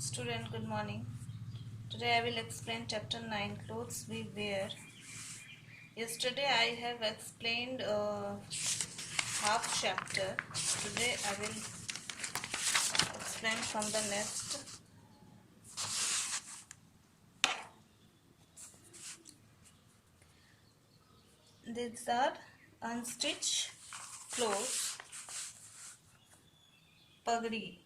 Student, good morning. Today I will explain chapter 9, clothes we wear. Yesterday I have explained half chapter. Today I will explain from the next. These are unstitched clothes, pagdi.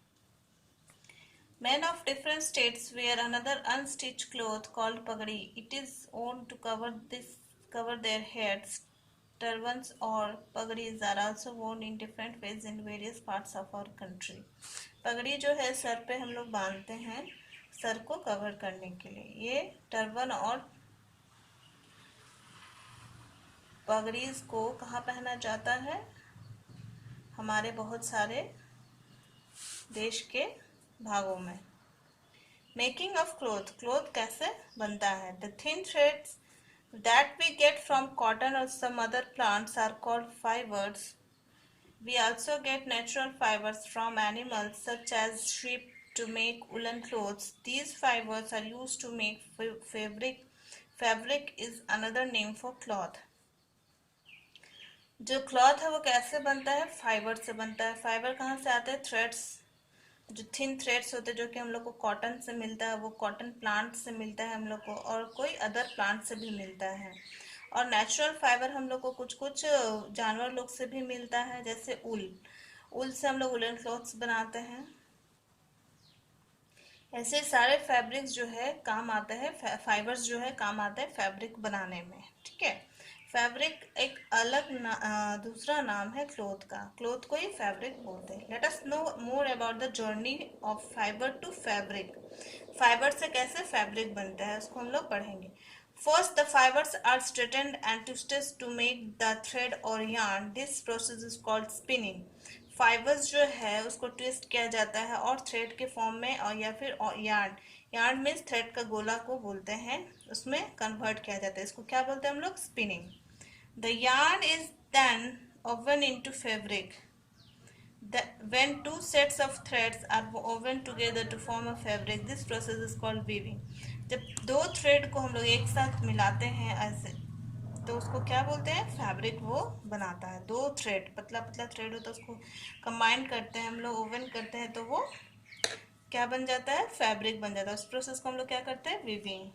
Men of different states wear another unstitched cloth called pagdi. It is worn to cover their heads. Turbans or पगड़ीज are also worn in different ways in various parts of our country. पगड़ी जो है sir पे हम लोग बांधते हैं sir को cover करने के लिए. ये टर्बन और पगड़ीज को कहाँ पहना जाता है? हमारे बहुत सारे देश के भागों में. मेकिंग ऑफ क्लोथ कैसे बनता है? The thin threads that we get from cotton or some other plants are called fibers. We also get natural fibers from animals such as sheep to make woolen clothes. These fibers are used to make fabric. Fabric is another name for cloth. जो cloth है वो कैसे बनता है? Fibre से बनता है. Fibre कहाँ से आते हैं? थ्रेड्स. जो थिन थ्रेड्स होते हैं जो कि हम लोग को कॉटन से मिलता है, वो कॉटन प्लांट से मिलता है हम लोग को, और कोई अदर प्लांट से भी मिलता है. और नेचुरल फाइबर हम लोग को कुछ कुछ जानवर लोग से भी मिलता है, जैसे ऊल से हम लोग वुलन क्लॉथ्स बनाते हैं. ऐसे सारे फैब्रिक्स जो है काम आते हैं, फाइबर्स जो है काम आते हैं फैब्रिक बनाने में. ठीक है. फैब्रिक एक अलग दूसरा नाम है क्लोथ का. क्लोथ को ही फैब्रिक बोलते हैं. Let us know more about the journey of fibre to fabric. Fibre से कैसे फैब्रिक बनता है उसको हम लोग पढ़ेंगे. First, the fibers are straightened and twisted to make the thread or yarn. This process is called spinning. Fibres जो है उसको ट्विस्ट किया जाता है और थ्रेड के फॉर्म में और या फिर यार्न मीन्स थ्रेड का गोला को बोलते हैं, उसमें कन्वर्ट किया जाता है. इसको क्या बोलते हैं हम लोग? Spinning. The yarn is then woven into fabric. When two sets of threads are woven together to form a fabric, this process is called weaving. जब दो थ्रेड को हम लोग एक साथ मिलाते हैं ऐसे तो उसको क्या बोलते हैं? फैब्रिक वो बनाता है. दो थ्रेड, पतला पतला थ्रेड होता है, उसको कंबाइन करते हैं हम लोग, ओवन करते हैं तो वो क्या बन जाता है? फैब्रिक बन जाता है. उस प्रोसेस को हम लोग क्या करते हैं? Weaving.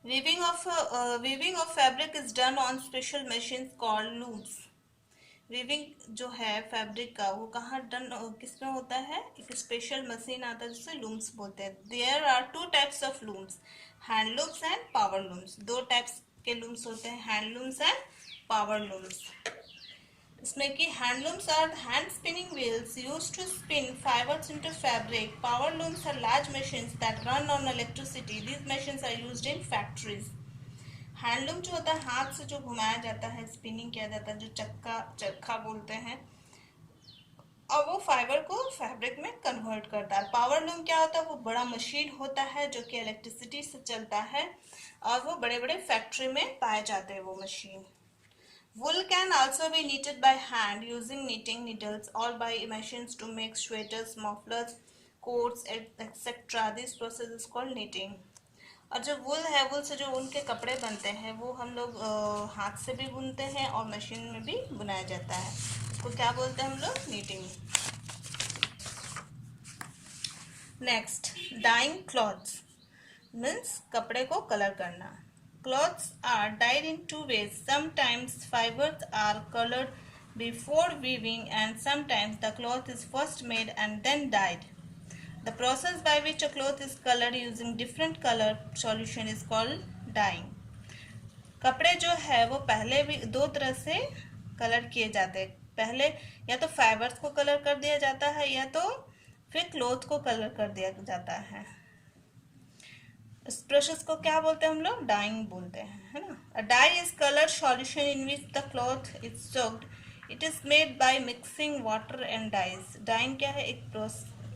Weaving of fabric is done on special machine called looms. Weaving जो है फैब्रिक का वो कहाँ डन किसमें होता है? एक स्पेशल मशीन आता है जिसे लूम्स बोलते हैं. There are two types of looms, hand looms and power looms. दो टाइप्स के लूम्स होते हैं, hand looms and power looms. इसमें कि handlooms are hand spinning wheels used to spin fibres into fabric. Power looms are large machines that run on electricity. These machines are used in factories. Handloom जो होता है हाथ से जो घुमाया जाता है, स्पिनिंग किया जाता है, जो चरखा बोलते हैं, और वो फाइबर को फैब्रिक में कन्वर्ट करता है. पावर लूम क्या होता है? वो बड़ा मशीन होता है जो कि इलेक्ट्रिसिटी से चलता है और वो बड़े बड़े फैक्ट्री में पाए जाते हैं वो machine. Wool can also be knitted by hand using knitting needles or by machines to make sweaters, mufflers, coats, etc. This process is called knitting. और जो वुल है, वुल से जो उनके कपड़े बनते हैं वो हम लोग हाथ से भी बुनते हैं और मशीन में भी बुनाया जाता है. उसको क्या बोलते हैं हम लोग? Knitting. Next, dyeing clothes means कपड़े को कलर करना. Clothes are dyed in two ways. Sometimes fibers are colored before weaving and sometimes the cloth is first made and then dyed. The process by which a cloth is colored using different color solution is called dyeing. कपड़े जो है वो पहले भी दो तरह से colour किए जाते हैं. पहले या तो फाइबर्स को कलर कर दिया जाता है या तो फिर क्लॉथ को कलर कर दिया जाता है. इस प्रोसेस को क्या बोलते हैं हम लोग? डाइंग बोलते हैं, है ना. A dye is colour solution in which the cloth is soaked. It is made by mixing water and dyes. Dyeing क्या है? एक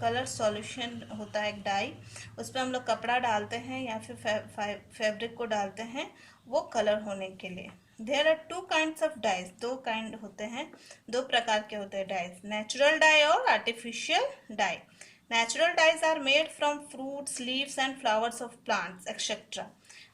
कलर सॉल्यूशन होता है, एक डाई. उस पर हम लोग कपड़ा डालते हैं या फिर फैब्रिक को डालते हैं वो कलर होने के लिए. There are two kinds of dyes. दो काइंड होते हैं, दो प्रकार के होते हैं डाइज, नेचुरल डाई और artificial dye. Natural dyes are made from fruits, leaves and flowers of plants etcetera.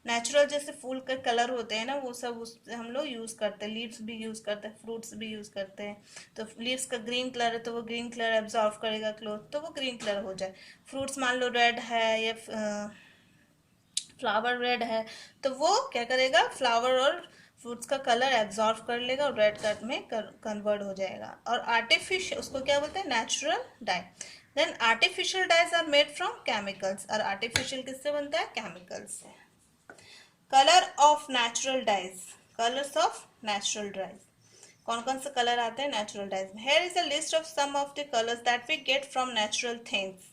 Natural जैसे फूल के कलर होते हैं ना, वो सब उस हम लोग यूज करते हैं। लीव्स भी यूज करते हैं, फ्रूट्स भी यूज करते हैं। तो लीव्स का ग्रीन कलर है तो वो ग्रीन कलर एब्जॉर्व करेगा क्लोथ, तो वो ग्रीन कलर हो जाए। फ्रूट्स मान लो रेड है या फ्लावर रेड है, तो वो क्या करेगा, फ्लावर और फ्रूट्स का कलर एब्जॉर्व कर लेगा और रेड कलर में कन्वर्ट हो जाएगा। और आर्टिफिशियल, उसको क्या बोलते हैं, natural dye. Then artificial dyes are made from chemicals. और आर्टिफिशियल किससे बनता है, केमिकल्स से। Colour of natural dyes, colours of natural dyes, कौन कौन से कलर आते हैं नेचुरल डाइज में। Here is a list of some of the colours that we get from natural things.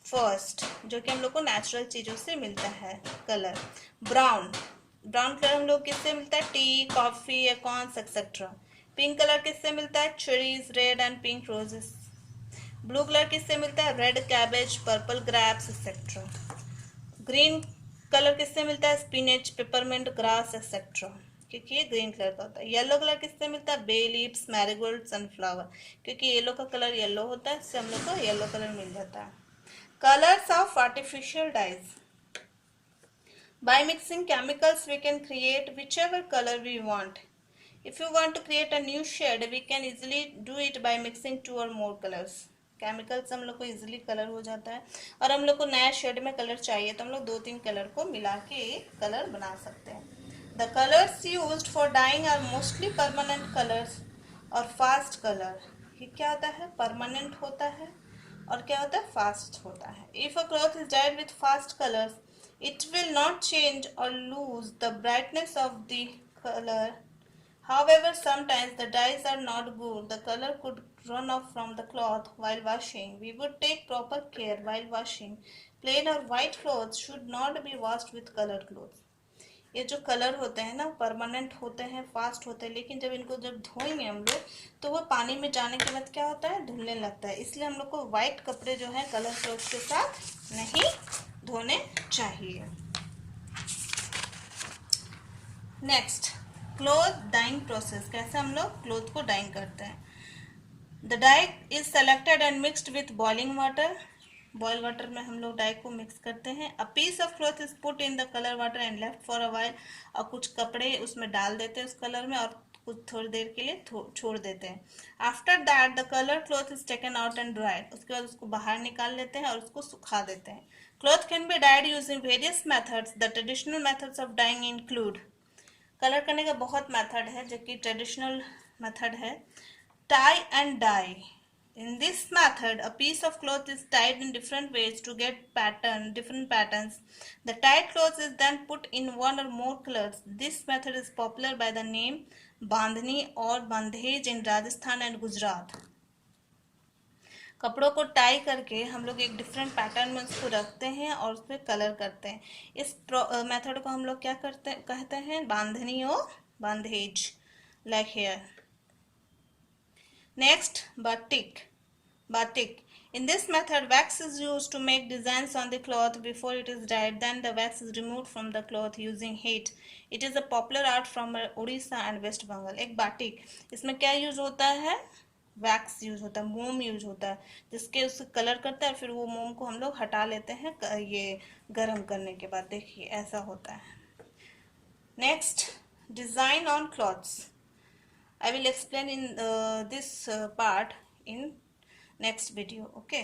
First, जो कि हम लोग को नेचुरल चीजों से मिलता है, कलर ब्राउन। ब्राउन कलर हम लोग किससे मिलता है, tea, coffee, acorns etcetera. Pink colour किससे मिलता है, cherries, red and pink roses. Blue colour किससे मिलता है, red cabbage, purple grapes etcetera. Green colour किससे मिलता है, स्पिनच, पेपरमिंट, ग्रास एक्सेट्रा, क्योंकि ये ग्रीन कलर का होता है। येलो कलर किससे मिलता है, बे लीव्स, मैरीगोल्ड, सनफ्लावर, क्योंकि येलो का कलर येलो होता है, इससे हम लोग को येलो कलर मिल जाता है। Colors of artificial dyes. By mixing chemicals, we can create whichever color we want. If you want to create a new shade, we can easily do it by mixing two or more colors. Chemical से हम लोग को easily colour हो जाता है। और हम लोग को नया शेड में कलर चाहिए तो हम लोग 2-3 कलर को मिला के एक कलर बना सकते हैं। The colours used for dyeing are mostly permanent colours और फास्ट कलर। ये क्या होता है, परमानेंट होता है और क्या होता है, फास्ट होता है। If a cloth is died with fast colours, it will not change or lose the brightness of the color. However, sometimes the dyes are not good. The color could run off from the cloth while washing. We would take proper care while washing. Plain or white clothes should not be washed with colored clothes. ये जो colour होते हैं ना, permanent होते हैं, fast होते हैं, लेकिन जब इनको जब धोएंगे हम लोग तो वो पानी में जाने के बाद क्या होता है, धुलने लगता है। इसलिए हम लोग को वाइट कपड़े जो है कलर क्लॉथ के साथ नहीं धोने चाहिए। नेक्स्ट, क्लोथ डाइंग प्रोसेस, कैसे हम लोग क्लोथ को डाइंग करते हैं। The dye is selected and mixed with boiling water. Boil water में हम लोग डाई को मिक्स करते हैं। A piece of cloth is put in the colour water and left for a while. और कुछ कपड़े उसमें डाल देते हैं उस कलर में और कुछ थोड़ी देर के लिए छोड़ देते हैं। After that the colour cloth is taken out and dried. उसके बाद उसको बाहर निकाल लेते हैं और उसको सुखा देते हैं। Cloth can be dyed using various methods. The traditional methods of dyeing include, colour करने का बहुत मेथड है जो कि ट्रेडिशनल मेथड है। Tie and dye, in this method a piece of cloth is tied in different ways to get different patterns. The tied cloth is then put in one or more colors. This method is popular by the name bandhani or bandhej in Rajasthan and Gujarat. कपड़ों को tie करके हम लोग एक different pattern में उसको रखते हैं और उस पर कलर करते हैं। इस मेथड को हम लोग क्या कहते हैं, बांधनी और bandhej, like here. Next, batik. Batik. In this method, wax is used to make designs on the cloth before it is dyed. Then the wax is removed from the cloth using heat. It is a popular art from Odisha and West Bengal. एक batik, इसमें क्या use होता है, wax use होता है, मोम use होता है, जिसके उससे कलर करता है, फिर वो मोम को हम लोग हटा लेते हैं ये गर्म करने के बाद। देखिए ऐसा होता है। Next, design on clothes. I will explain in this part in next video. Okay.